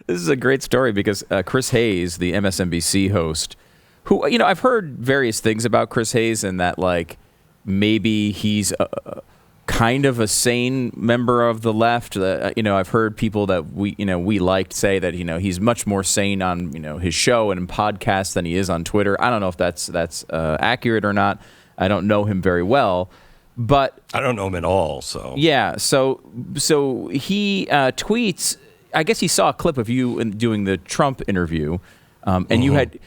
This is a great story because Chris Hayes, the MSNBC host, who, I've heard various things about Chris Hayes and that, like, maybe he's kind of a sane member of the left. I've heard people that we liked say that, he's much more sane on, his show and in podcasts than he is on Twitter. I don't know if that's accurate or not. I don't know him very well, but I don't know him at all. So yeah. So he tweets, I guess he saw a clip of you doing the Trump interview, and you had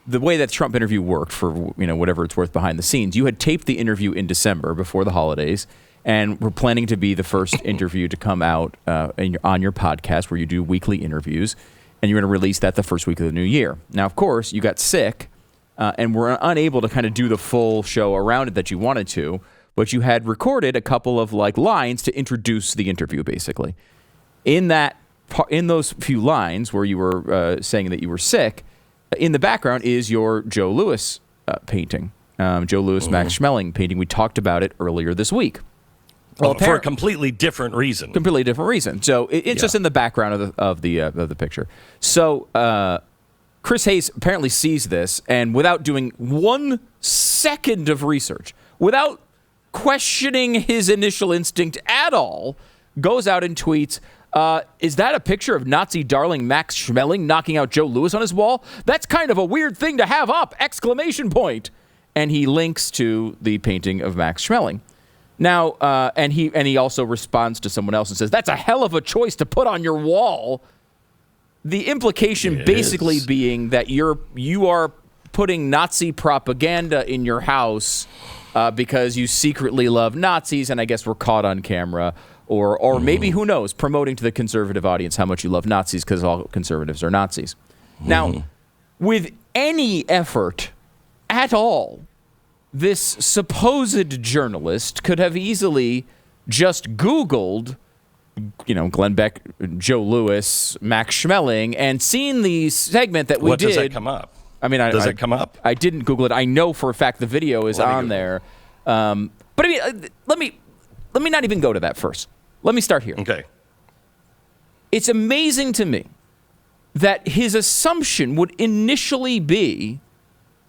the way that Trump interview worked for whatever it's worth behind the scenes. You had taped the interview in December before the holidays, and we're planning to be the first interview to come out on your podcast where you do weekly interviews, and you're going to release that the first week of the new year. Now, of course, you got sick, and were unable to kind of do the full show around it that you wanted to, but you had recorded a couple of lines to introduce the interview, basically. In those few lines where you were saying that you were sick, in the background is your Joe Louis painting, Joe Louis Max Schmeling painting. We talked about it earlier this week. Well, for a completely different reason. Completely different reason. So it's just in the background of the picture. So Chris Hayes apparently sees this, and without doing 1 second of research, without questioning his initial instinct at all, goes out and tweets, is that a picture of Nazi darling Max Schmeling knocking out Joe Louis on his wall? That's kind of a weird thing to have up! ! And he links to the painting of Max Schmeling. Now, and he also responds to someone else and says, that's a hell of a choice to put on your wall. The implication basically being that you are putting Nazi propaganda in your house because you secretly love Nazis, and I guess were caught on camera. Or maybe, who knows, promoting to the conservative audience how much you love Nazis because all conservatives are Nazis. Now, with any effort at all, this supposed journalist could have easily just Googled, Glenn Beck, Joe Louis, Max Schmeling, and seen the segment that we did. What does that come up? I mean, does it come up? I didn't Google it. I know for a fact the video is on there. But I mean, let me not even go to that first. Let me start here. Okay. It's amazing to me that his assumption would initially be,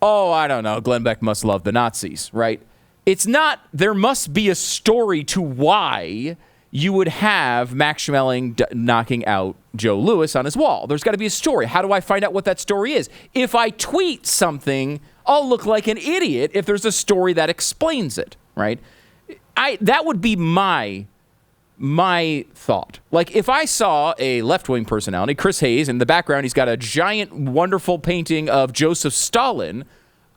I don't know, Glenn Beck must love the Nazis, right? It's not, there must be a story to why you would have Max Schmeling knocking out Joe Louis on his wall. There's got to be a story. How do I find out what that story is? If I tweet something, I'll look like an idiot if there's a story that explains it, right? That would be my thought. Like, if I saw a left-wing personality, Chris Hayes, in the background, he's got a giant, wonderful painting of Joseph Stalin,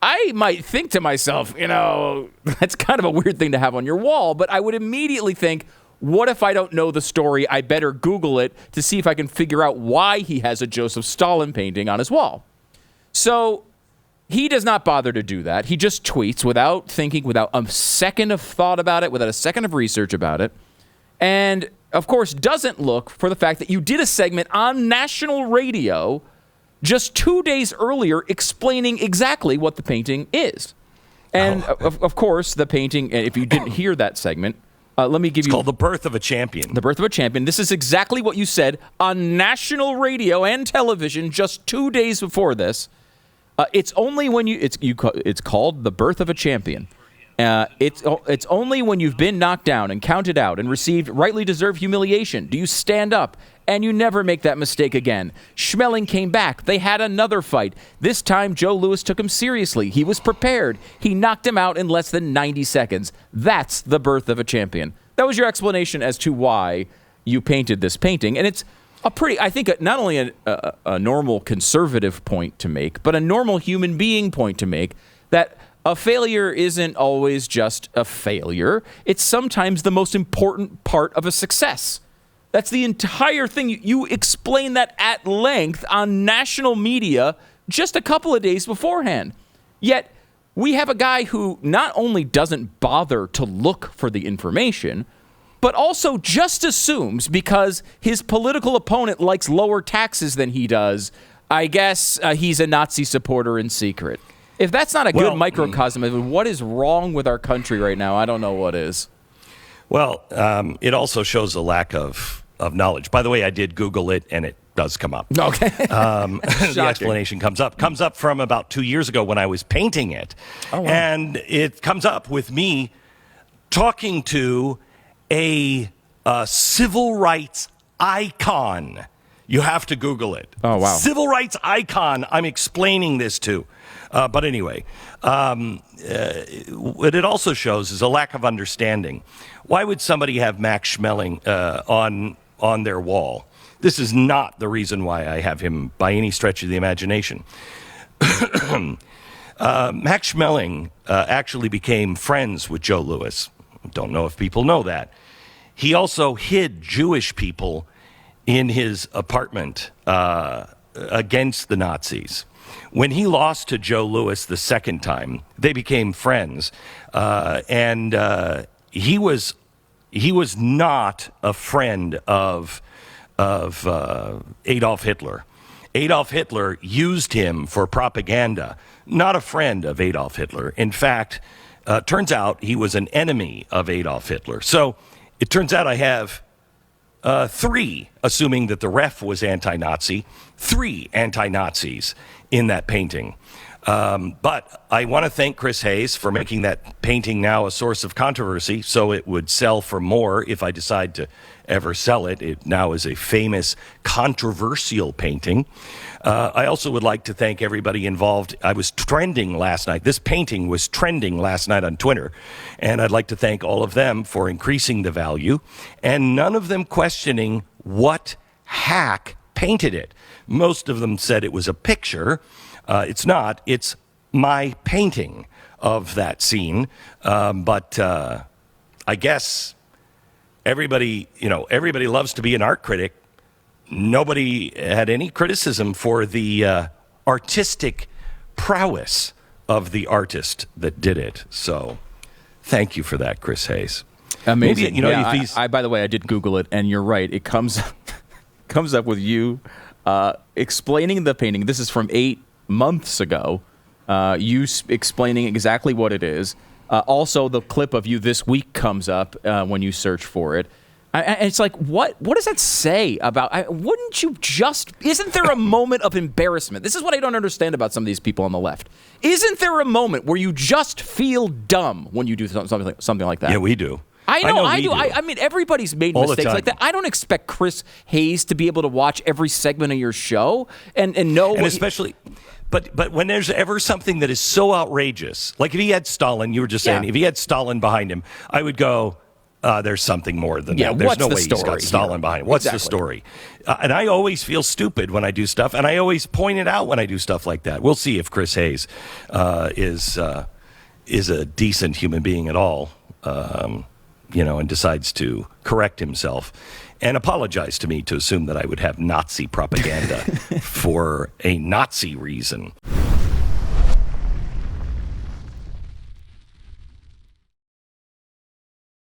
I might think to myself, that's kind of a weird thing to have on your wall, but I would immediately think, what if I don't know the story? I better Google it to see if I can figure out why he has a Joseph Stalin painting on his wall. So he does not bother to do that. He just tweets without thinking, without a second of thought about it, without a second of research about it. And, of course, doesn't look for the fact that you did a segment on national radio just 2 days earlier explaining exactly what the painting is. And, of course, the painting, if you didn't hear that segment, let me give you... It's called The Birth of a Champion. The Birth of a Champion. This is exactly what you said on national radio and television just 2 days before this. It's only when it's called The Birth of a Champion. It's only when you've been knocked down and counted out and received rightly deserved humiliation do you stand up, and you never make that mistake again. Schmeling came back. They had another fight. This time, Joe Louis took him seriously. He was prepared. He knocked him out in less than 90 seconds. That's the birth of a champion. That was your explanation as to why you painted this painting, and it's I think not only a normal conservative point to make, but a normal human being point to make, that a failure isn't always just a failure. It's sometimes the most important part of a success. That's the entire thing. You explain that at length on national media just a couple of days beforehand. Yet we have a guy who not only doesn't bother to look for the information, but also just assumes because his political opponent likes lower taxes than he does, I guess he's a Nazi supporter in secret. If that's not a good microcosm of what is wrong with our country right now, I don't know what is. Well, it also shows a lack of knowledge. By the way, I did Google it, and it does come up. Okay. The explanation comes up from about 2 years ago when I was painting it. Oh, wow. And it comes up with me talking to a civil rights icon. You have to Google it. Oh, wow. Civil rights icon I'm explaining this to. But anyway, what it also shows is a lack of understanding. Why would somebody have Max Schmeling on their wall? This is not the reason why I have him by any stretch of the imagination. Max Schmeling actually became friends with Joe Louis. Don't know if people know that. He also hid Jewish people in his apartment against the Nazis. When he lost to Joe Louis the second time, they became friends, and he was not a friend of Adolf Hitler. Adolf Hitler used him for propaganda, not a friend of Adolf Hitler. In fact, turns out he was an enemy of Adolf Hitler. So it turns out I have three, assuming that the ref was anti-Nazi, three anti-Nazis in that painting. But I want to thank Chris Hayes for making that painting now a source of controversy, so it would sell for more if I decide to ever sell it. It now is a famous, controversial painting. I also would like to thank everybody involved. I was trending last night. This painting was trending last night on Twitter, and I'd like to thank all of them for increasing the value, and none of them questioning what hack painted it. Most of them said it was a picture. It's not. It's my painting of that scene. But I guess everybody loves to be an art critic. Nobody had any criticism for the artistic prowess of the artist that did it. So thank you for that, Chris Hayes. Amazing. Maybe, I by the way, I did Google it, and you're right. It comes up with you explaining the painting. This is from 8 months ago. You explaining exactly what it is. Also, the clip of you this week comes up when you search for it. And it's like, what does that say about? Wouldn't you just? Isn't there a moment of embarrassment? This is what I don't understand about some of these people on the left. Isn't there a moment where you just feel dumb when you do something like that? Yeah, we do. I do. I mean, everybody's made all mistakes like that. I don't expect Chris Hayes to be able to watch every segment of your show and know. And especially, but when there's ever something that is so outrageous, like if he had Stalin, you were just saying, if he had Stalin behind him, I would go, there's something more than that. There's no way he's got Stalin behind him. What's the story? And I always feel stupid when I do stuff, and I always point it out when I do stuff like that. We'll see if Chris Hayes is a decent human being at all. And decides to correct himself and apologize to me to assume that I would have Nazi propaganda for a Nazi reason.